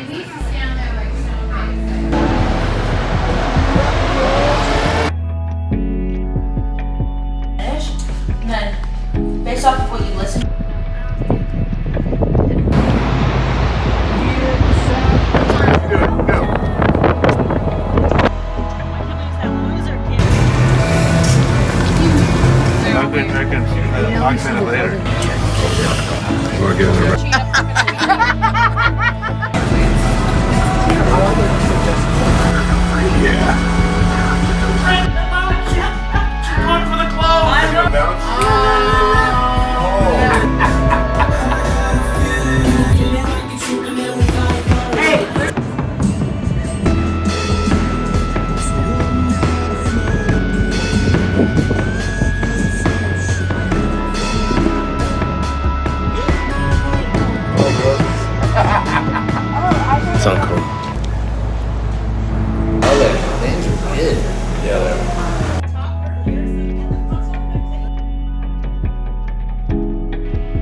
And then, based off of what you listen. I can talk to it later. We're getting the yeah. Going for the clothes. It's uncool.